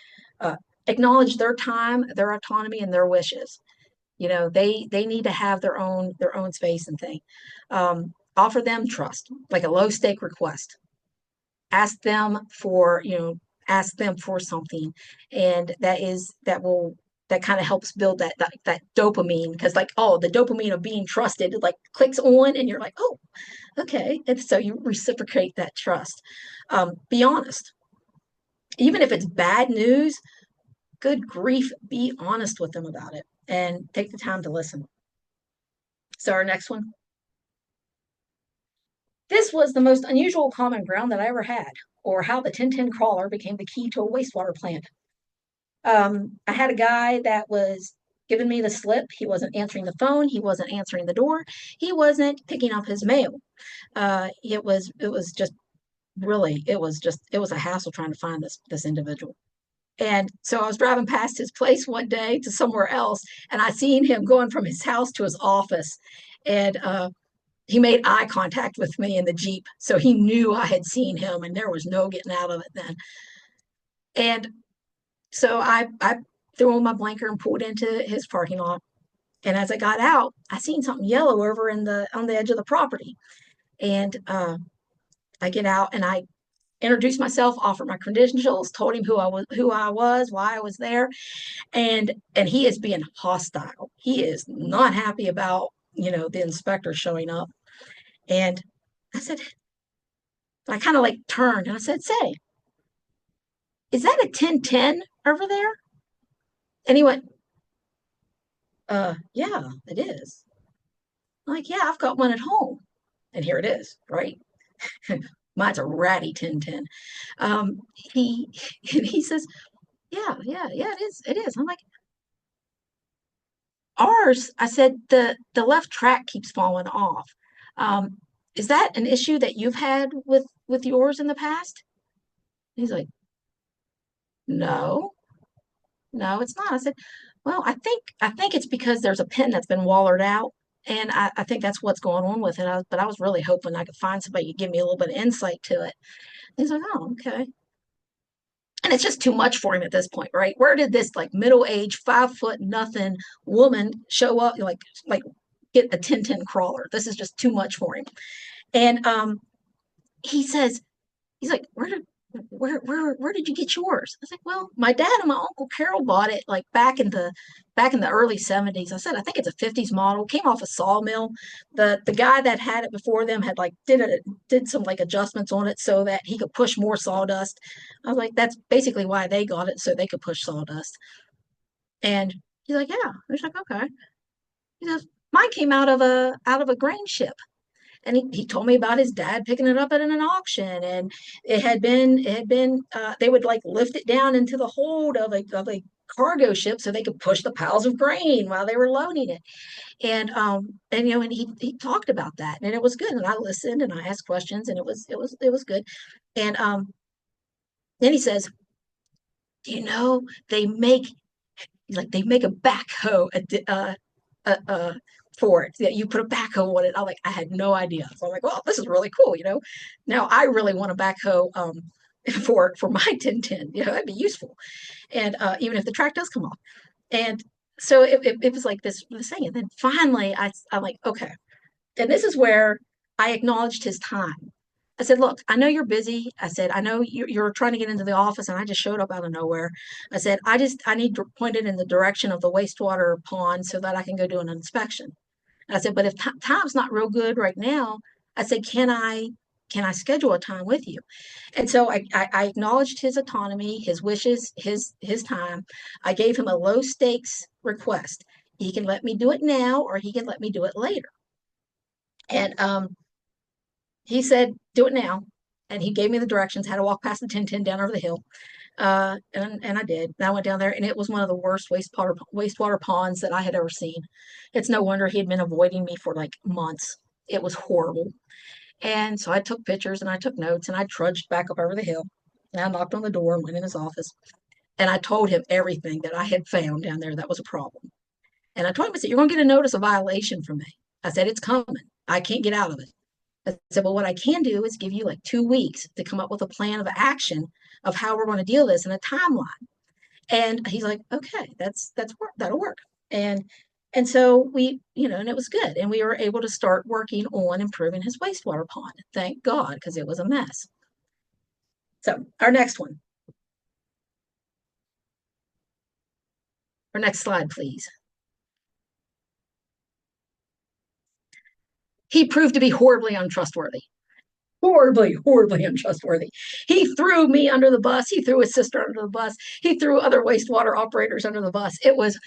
Acknowledge their time, their autonomy, and their wishes. They need to have their own space and thing. Offer them trust, like a low stake request. Ask them for something, and that kind of helps build that dopamine, because like, oh, the dopamine of being trusted, it like clicks on, and you're like, oh, okay. And so you reciprocate that trust. Be honest, even if it's bad news. Good grief, be honest with them about it and take the time to listen. So our next one. This was the most unusual common ground that I ever had, or how the 1010 crawler became the key to a wastewater plant. I had a guy that was giving me the slip. He wasn't answering the phone. He wasn't answering the door. He wasn't picking up his mail. It was just really, it was a hassle trying to find this individual. And so I was driving past his place one day to somewhere else, and I seen him going from his house to his office, and he made eye contact with me in the Jeep. So he knew I had seen him, and there was no getting out of it then. And so I threw on my blinker and pulled into his parking lot. And as I got out, I seen something yellow over on the edge of the property. And I get out and I introduced myself, offered my credentials, told him who I was, why I was there, and he is being hostile. He is not happy about the inspector showing up. And I said, I kind of like turned and I said, "Say, is that a 1010 over there?" And he went, "Yeah, it is." I'm like, "Yeah, I've got one at home," and here it is, right? Mine's a ratty 1010. He says, yeah, it is. I'm like, ours, I said, the left track keeps falling off. Is that an issue that you've had with yours in the past? He's like, no, it's not. I said, well, I think it's because there's a pin that's been wallered out, and I think that's what's going on with it. But I was really hoping I could find somebody to give me a little bit of insight to it. He's like, oh, okay. And it's just too much for him at this point, right? Where did this like middle-aged, 5 foot nothing woman show up, like get a 1010 crawler? This is just too much for him. And he's like, where did you get yours? I was like, well, my dad and my uncle Carol bought it like back in the early 70s. I said, I think it's a 50s model, came off a sawmill. The guy that had it before them had like did some like adjustments on it so that he could push more sawdust. I was like, that's basically why they got it, so they could push sawdust. And he's like, yeah. I was like, okay. He goes, mine came out of a grain ship. And he told me about his dad picking it up at an auction, and it had been they would like lift it down into the hold of a cargo ship so they could push the piles of grain while they were loading it. And and he talked about that, and it was good. And I listened and I asked questions, and it was good. And then he says, "Do you know they make a backhoe for it, that you put a backhoe on it?" I had no idea. So I'm like, well, this is really cool. Now I really want a backhoe for my 1010. That'd be useful. And even if the track does come off. And so it was like this thing. And then finally I'm like, okay. And this is where I acknowledged his time. I said, look, I know you're busy. I said, I know you're trying to get into the office, and I just showed up out of nowhere. I said, I need to point it in the direction of the wastewater pond so that I can go do an inspection. I said, but if time's not real good right now, I said, can I can I schedule a time with you? And so I acknowledged his autonomy, his wishes, his time. I gave him a low stakes request. He can let me do it now, or he can let me do it later. And he said, do it now. And he gave me the directions, how to walk past the 1010 down over the hill. And I did. And I went down there, and it was one of the worst wastewater ponds that I had ever seen. It's no wonder he had been avoiding me for like months. It was horrible. And so I took pictures and I took notes, and I trudged back up over the hill. And I knocked on the door and went in his office. And I told him everything that I had found down there that was a problem. And I told him, I said, you're going to get a notice of violation from me. I said, it's coming. I can't get out of it. I said, well, what I can do is give you like 2 weeks to come up with a plan of action of how we're going to deal with this in a timeline. And he's like, okay, that's work. That'll work. And so we, and it was good. And we were able to start working on improving his wastewater pond. Thank God, because it was a mess. So our next one. Our next slide, please. He proved to be horribly untrustworthy. Horribly untrustworthy. He threw me under the bus. He threw his sister under the bus. He threw other wastewater operators under the bus. It was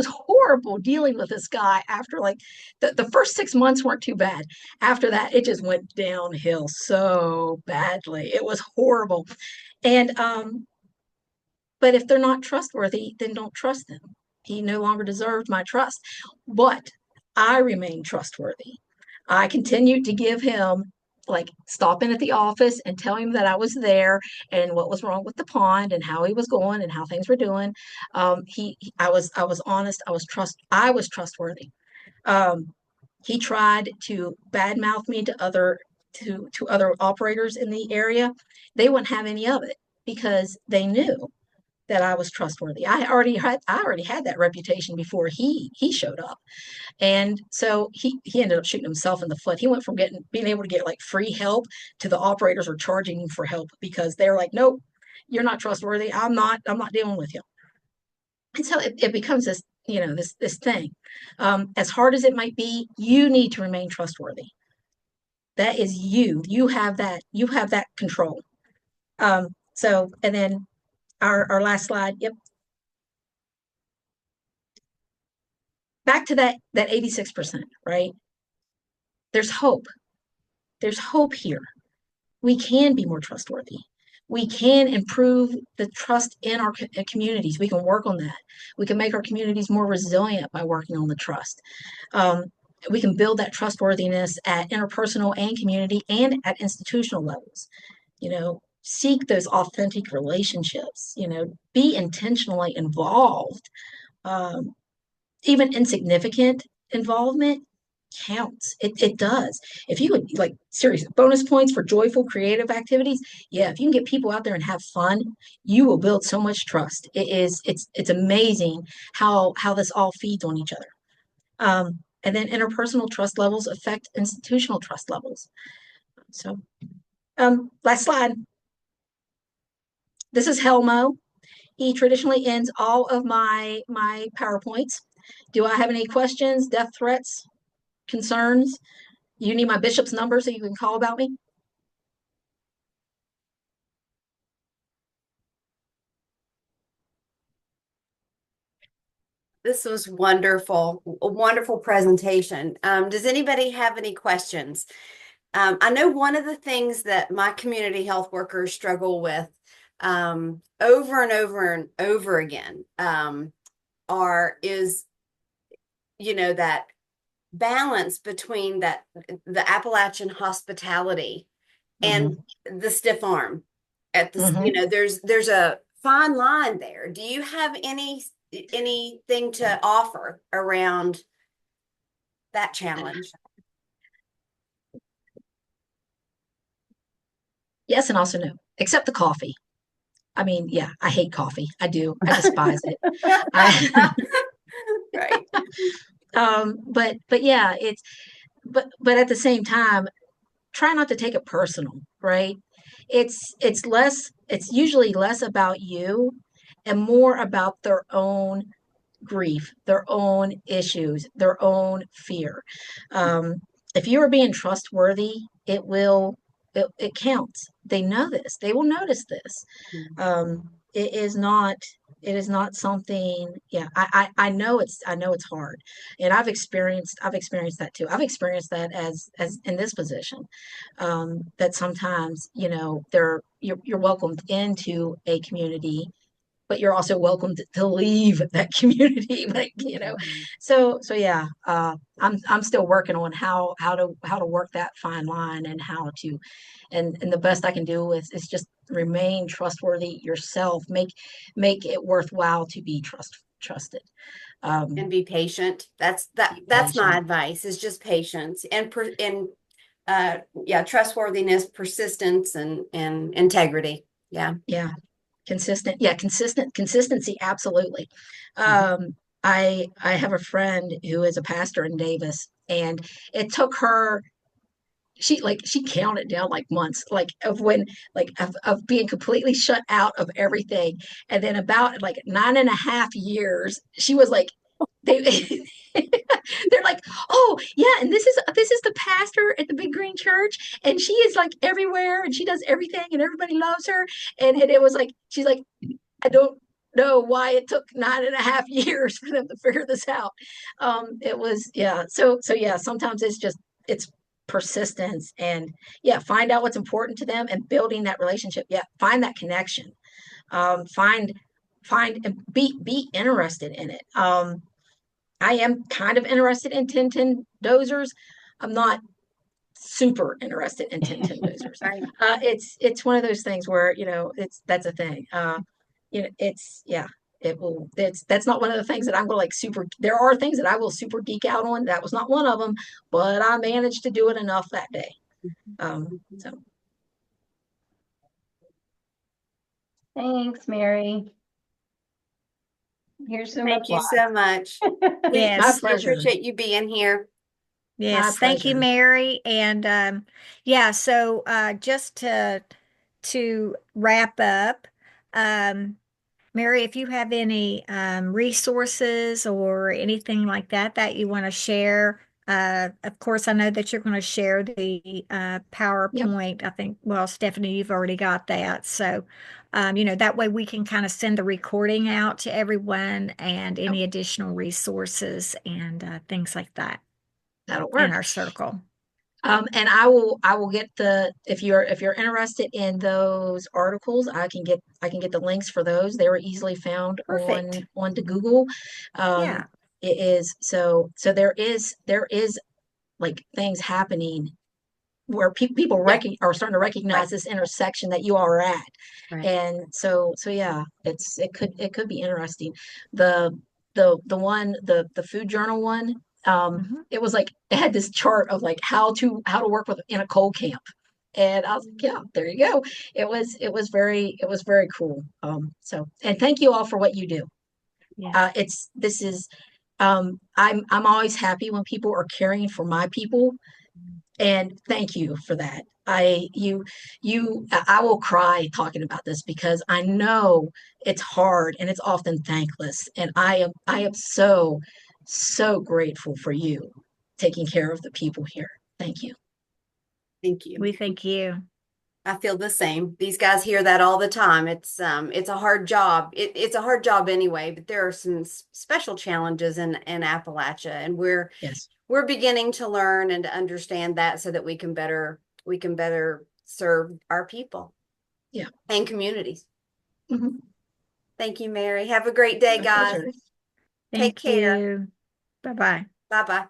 horrible dealing with this guy after like the first 6 months weren't too bad. After that, it just went downhill so badly. It was horrible. And but if they're not trustworthy, then don't trust them. He no longer deserved my trust. But I remained trustworthy. I continued to give him, like, stop in at the office and tell him that I was there and what was wrong with the pond and how he was going and how things were doing. I was honest. I was trustworthy. He tried to badmouth me to other operators in the area. They wouldn't have any of it because they knew that I was trustworthy. I already had that reputation before he showed up. And so he ended up shooting himself in the foot. He went from being able to get like free help to the operators were charging him for help because they're like, nope, you're not trustworthy. I'm not dealing with you. And so it becomes this, this thing. As hard as it might be, you need to remain trustworthy. That is you. You have that control. So, and then our last slide. Yep. Back to that 86%, right? There's hope. There's hope here. We can be more trustworthy. We can improve the trust in our communities. We can work on that. We can make our communities more resilient by working on the trust. We can build that trustworthiness at interpersonal and community and at institutional levels. Seek those authentic relationships, be intentionally involved. Even insignificant involvement counts. It does. If you would like serious bonus points for joyful creative activities, yeah, if you can get people out there and have fun, you will build so much trust. It's amazing how this all feeds on each other. And then interpersonal trust levels affect institutional trust levels. So last slide. This is Helmo. He traditionally ends all of my PowerPoints. Do I have any questions, death threats, concerns? You need my bishop's number so you can call about me? This was wonderful, a wonderful presentation. Does anybody have any questions? I know one of the things that my community health workers struggle with over and over and over again is that balance between the Appalachian hospitality and the stiff arm at the there's a fine line there. Do you have anything to offer around that challenge? Yes, and also no, except the coffee. I mean, yeah, I hate coffee. I do. I despise it. Right. But yeah, but at the same time, try not to take it personal, right? It's usually less about you and more about their own grief, their own issues, their own fear. If you are being trustworthy, it will it counts. They know this. They will notice this. It is not something, yeah, I know it's hard. And I've experienced that too. I've experienced that as in this position. That sometimes, you're welcomed into a community, but you're also welcome to leave that community. Like, so yeah, I'm still working on how to work that fine line, and how to, and the best I can do is just remain trustworthy yourself, make it worthwhile to be trusted. And be patient. That's my Patient. advice, is just patience and trustworthiness, persistence, and integrity. Yeah. Yeah. Consistency. Absolutely. I have a friend who is a pastor in Davis, and it took her, she counted down like months, like of when, like of being completely shut out of everything. And then about like 9.5 years, she was like, they they're like, oh yeah, and this is the pastor at the big green church, and she is like everywhere, and she does everything, and everybody loves her. And it was like, she's like, I don't know why it took 9.5 years for them to figure this out. It was, yeah. So yeah, sometimes it's persistence, and yeah, find out what's important to them and building that relationship. Yeah, find that connection. Find and be interested in it. I am kind of interested in 1010 dozers. I'm not super interested in 1010 dozers. Right. It's one of those things where, that's a thing. It's, yeah, that's not one of the things that I'm going to like super. There are things that I will super geek out on. That was not one of them, but I managed to do it enough that day. So Thanks, Mary. Here's some Thank you applause. so much. We Yes. My pleasure. appreciate you being here. Yes, thank you, pleasure. Mary. And yeah, so just to wrap up, Mary, if you have any resources or anything like that that you want to share, of course, I know that you're going to share the PowerPoint. I think, well, Stephanie, you've already got that. So, that way we can kind of send the recording out to everyone and any additional resources and things like that That'll in work. our circle. And I will get if you're interested in those articles, I can get the links for those. They were easily found Perfect. on the Google. Yeah. It is, so there is like things happening where people are starting to recognize this intersection that you all are at. Right. And so yeah, it could be interesting. The food journal one, it was like, it had this chart of like how to work with in a cold camp. And I was like, yeah, there you go. It was very cool. So, and thank you all for what you do. Yeah. I'm always happy when people are caring for my people, and thank you for that. I will cry talking about this, because I know it's hard and it's often thankless, and I am so grateful for you taking care of the people here. Thank you. Thank you. We thank you. I feel the same. These guys hear that all the time. It's a hard job. It's a hard job anyway, but there are some special challenges in Appalachia, and we're Yes. beginning to learn and to understand that, so that we can better serve our people. Yeah. And communities. Mhm. Thank you, Mary. Have a great day, My guys. pleasure. Take care. You. Bye-bye. Bye-bye.